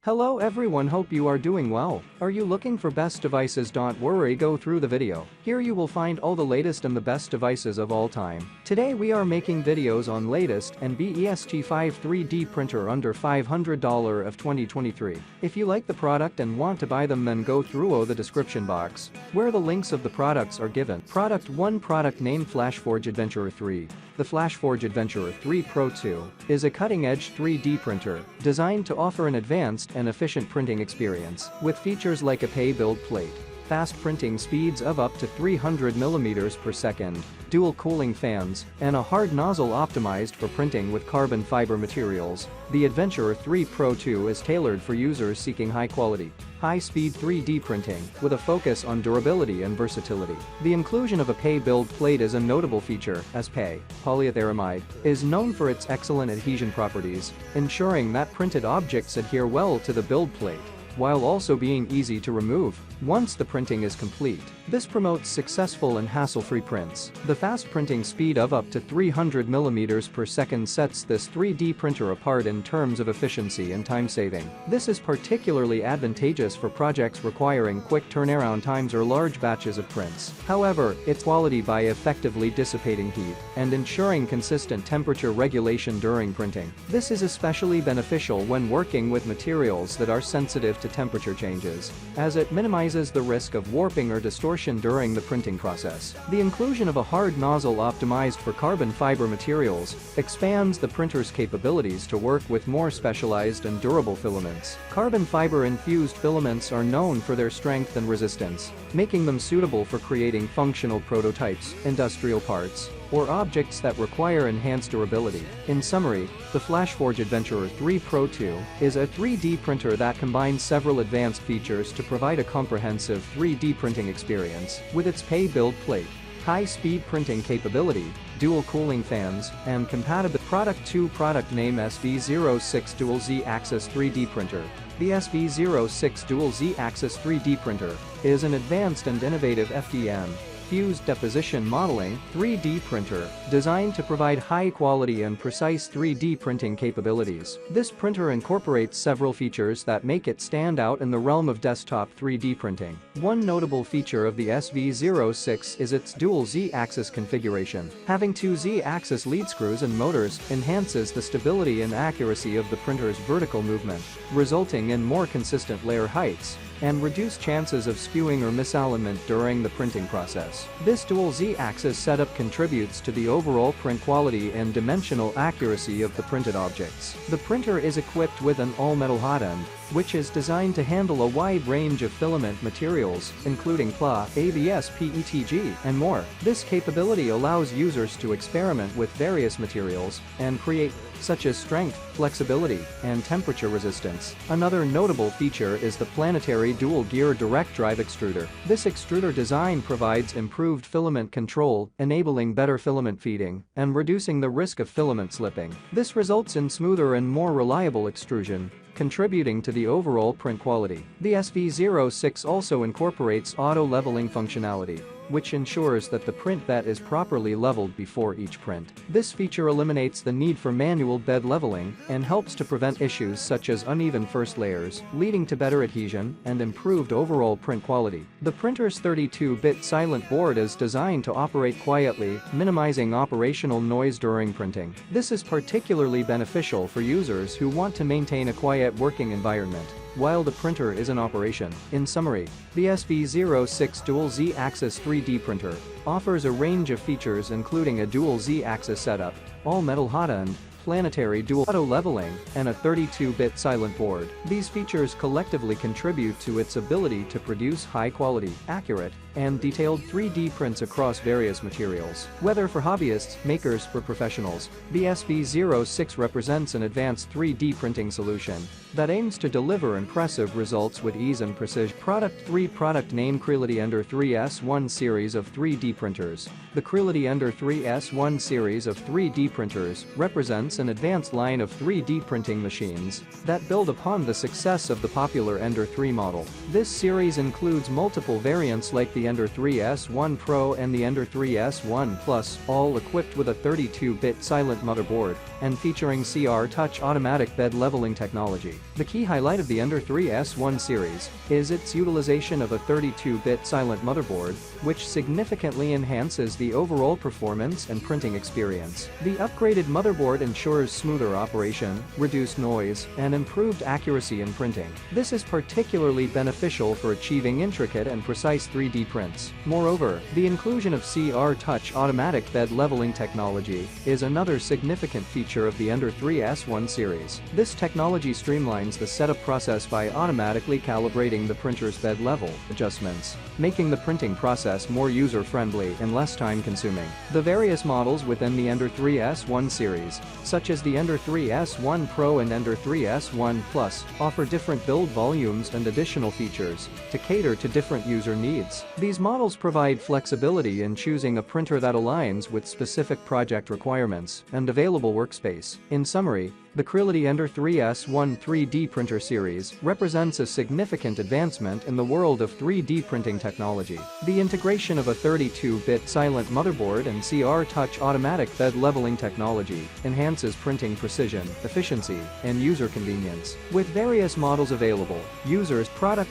Hello everyone, hope you are doing well. Are you looking for best devices? Don't worry, go through the video. Here you will find all the latest and the best devices of all time. Today we are making videos on latest and BEST5 3D printer under $500 of 2023. If you like the product and want to buy them, then go through the description box, where the links of the products are given. Product 1. Product name FlashForge Adventurer 3. The FlashForge Adventurer 3 Pro 2 is a cutting-edge 3D printer designed to offer an advanced and efficient printing experience with features like a pay-build plate, fast printing speeds of up to 300 mm per second, dual cooling fans, and a hard nozzle optimized for printing with carbon fiber materials. The Adventurer 3 Pro 2 is tailored for users seeking high-quality, high-speed 3D printing with a focus on durability and versatility. The inclusion of a pay-build plate is a notable feature, as PAY, polyethylamide, is known for its excellent adhesion properties, ensuring that printed objects adhere well to the build plate, while also being easy to remove once the printing is complete. This promotes successful and hassle-free prints. The fast printing speed of up to 300 mm per second sets this 3D printer apart in terms of efficiency and time saving. This is particularly advantageous for projects requiring quick turnaround times or large batches of prints. However, its quality by effectively dissipating heat and ensuring consistent temperature regulation during printing. This is especially beneficial when working with materials that are sensitive to temperature changes, as it minimizes the risk of warping or distortion during the printing process. The inclusion of a hard nozzle optimized for carbon fiber materials expands the printer's capabilities to work with more specialized and durable filaments. Carbon fiber-infused filaments are known for their strength and resistance, making them suitable for creating functional prototypes, industrial parts, or objects that require enhanced durability. In summary, the FlashForge Adventurer 3 Pro 2 is a 3D printer that combines several advanced features to provide a comprehensive 3D printing experience. With its pay-build plate, high-speed printing capability, dual cooling fans, and compatible. Product 2. Product name SV06 Dual Z-Axis 3D Printer. The SV06 Dual Z-Axis 3D Printer is an advanced and innovative FDM fused deposition modeling 3D printer designed to provide high-quality and precise 3D printing capabilities. This printer incorporates several features that make it stand out in the realm of desktop 3D printing. One notable feature of the SV06 is its dual Z-axis configuration. Having two Z-axis lead screws and motors enhances the stability and accuracy of the printer's vertical movement, resulting in more consistent layer heights and reduced chances of skewing or misalignment during the printing process. This dual Z-axis setup contributes to the overall print quality and dimensional accuracy of the printed objects. The printer is equipped with an all-metal hot end, which is designed to handle a wide range of filament materials, including PLA, ABS, PETG, and more. This capability allows users to experiment with various materials and create such as strength, flexibility, and temperature resistance. Another notable feature is the planetary dual-gear direct drive extruder. This extruder design provides improved filament control, enabling better filament feeding and reducing the risk of filament slipping. This results in smoother and more reliable extrusion, contributing to the overall print quality. The SV06 also incorporates auto-leveling functionality, which ensures that the print bed is properly leveled before each print. This feature eliminates the need for manual bed leveling and helps to prevent issues such as uneven first layers, leading to better adhesion and improved overall print quality. The printer's 32-bit silent board is designed to operate quietly, minimizing operational noise during printing. This is particularly beneficial for users who want to maintain a quiet working environment while the printer is in operation. In summary, the SV06 Dual Z-Axis 3D printer offers a range of features including a dual Z-axis setup, all-metal hot end, planetary dual auto-leveling, and a 32-bit silent board. These features collectively contribute to its ability to produce high-quality, accurate, and detailed 3D prints across various materials. Whether for hobbyists, makers, or professionals, the SV06 represents an advanced 3D printing solution that aims to deliver impressive results with ease and precision. Product 3. Product name Creality Ender 3S1 series of 3D printers. The Creality Ender 3S1 series of 3D printers represents an advanced line of 3D printing machines that build upon the success of the popular Ender 3 model. This series includes multiple variants like the Ender 3S1 Pro and the Ender 3S1 Plus, all equipped with a 32-bit silent motherboard and featuring CR Touch automatic bed leveling technology. The key highlight of the Ender 3S1 series is its utilization of a 32-bit silent motherboard, which significantly enhances the overall performance and printing experience. The upgraded motherboard ensures smoother operation, reduced noise, and improved accuracy in printing. This is particularly beneficial for achieving intricate and precise 3D prints. Moreover, the inclusion of CR Touch automatic bed leveling technology is another significant feature of the Ender 3S1 series. This technology streamlines the setup process by automatically calibrating the printer's bed level adjustments, making the printing process more user-friendly and less time-consuming. The various models within the Ender 3S1 series, such as the Ender 3S1 Pro and Ender 3S1 Plus, offer different build volumes and additional features to cater to different user needs. These models provide flexibility in choosing a printer that aligns with specific project requirements and available workspace. In summary, the Creality Ender 3S1 3D printer series represents a significant advancement in the world of 3D printing technology. The integration of a 32-bit silent motherboard and CR Touch automatic bed leveling technology enhances printing precision, efficiency, and user convenience. With various models available, users product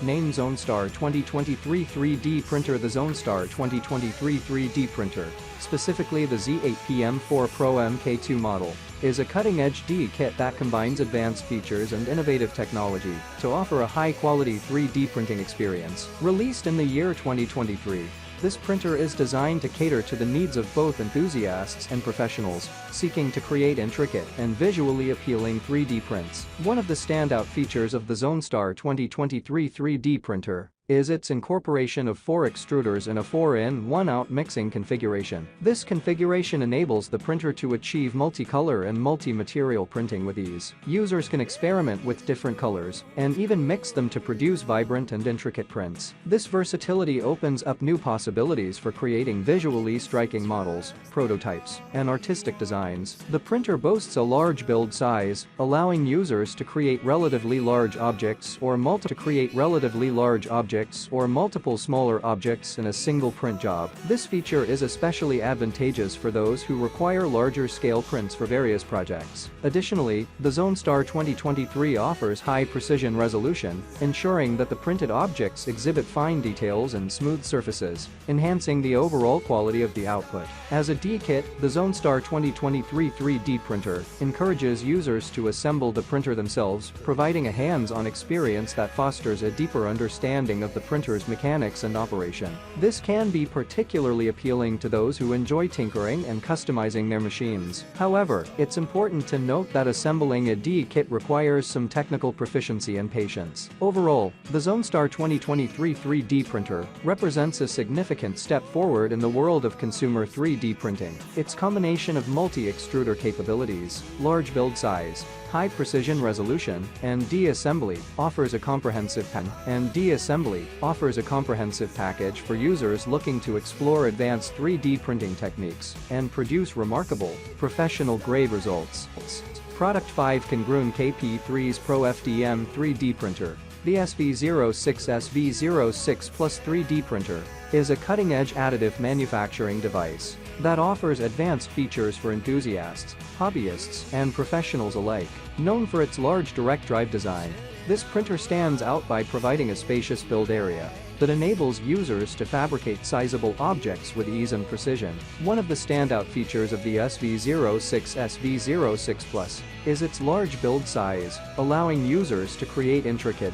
name ZoneStar 2023 3D printer. The ZoneStar 2023 3D printer, specifically the Z8PM4 Pro MK2 model, is a cutting-edge D-kit that combines advanced features and innovative technology to offer a high-quality 3D printing experience. Released in the year 2023, this printer is designed to cater to the needs of both enthusiasts and professionals seeking to create intricate and visually appealing 3D prints. One of the standout features of the ZoneStar 2023 3D printer is its incorporation of 4 extruders in a 4-in, 1-out mixing configuration. This configuration enables the printer to achieve multicolor and multi-material printing with ease. Users can experiment with different colors and even mix them to produce vibrant and intricate prints. This versatility opens up new possibilities for creating visually striking models, prototypes, and artistic designs. The printer boasts a large build size, allowing users to create relatively large objects or multiple smaller objects in a single print job. This feature is especially advantageous for those who require larger scale prints for various projects. Additionally, the ZoneStar 2023 offers high precision resolution, ensuring that the printed objects exhibit fine details and smooth surfaces, enhancing the overall quality of the output. As a D-kit, the ZoneStar 2023 3D printer encourages users to assemble the printer themselves, providing a hands-on experience that fosters a deeper understanding of the printer's mechanics and operation. This can be particularly appealing to those who enjoy tinkering and customizing their machines. However, it's important to note that assembling a D-kit requires some technical proficiency and patience. Overall, the ZoneStar 2023 3D printer represents a significant step forward in the world of consumer 3D printing. Its combination of multi-extruder capabilities, large build size, high precision resolution, and D-assembly offers a comprehensive package for users looking to explore advanced 3D printing techniques and produce remarkable, professional-grade results. Product 5 Congruent KP3's Pro FDM 3D printer. The SV06 SV06 Plus 3D printer is a cutting-edge additive manufacturing device that offers advanced features for enthusiasts, hobbyists, and professionals alike. Known for its large direct drive design, this printer stands out by providing a spacious build area that enables users to fabricate sizable objects with ease and precision. One of the standout features of the SV06 SV06 Plus is its large build size, allowing users to create intricate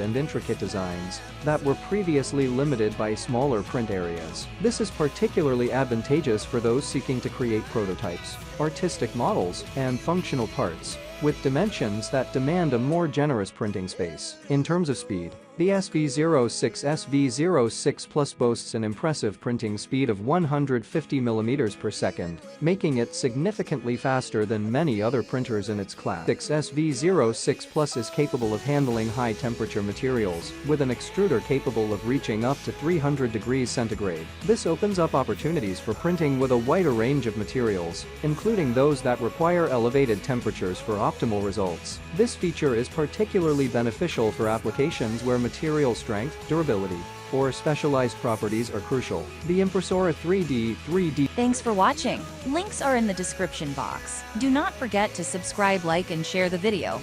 designs that were previously limited by smaller print areas. This is particularly advantageous for those seeking to create prototypes, artistic models, and functional parts with dimensions that demand a more generous printing space. In terms of speed, the SV06 SV06 Plus boasts an impressive printing speed of 150 mm per second, making it significantly faster than many other printers in its class. SV06 Plus is capable of handling high-temperature materials, with an extruder capable of reaching up to 300 degrees centigrade. This opens up opportunities for printing with a wider range of materials, including those that require elevated temperatures for optimal results. This feature is particularly beneficial for applications where material strength, durability, or specialized properties are crucial. The Impressora 3D. Thanks for watching. Links are in the description box. Do not forget to subscribe, like, and share the video.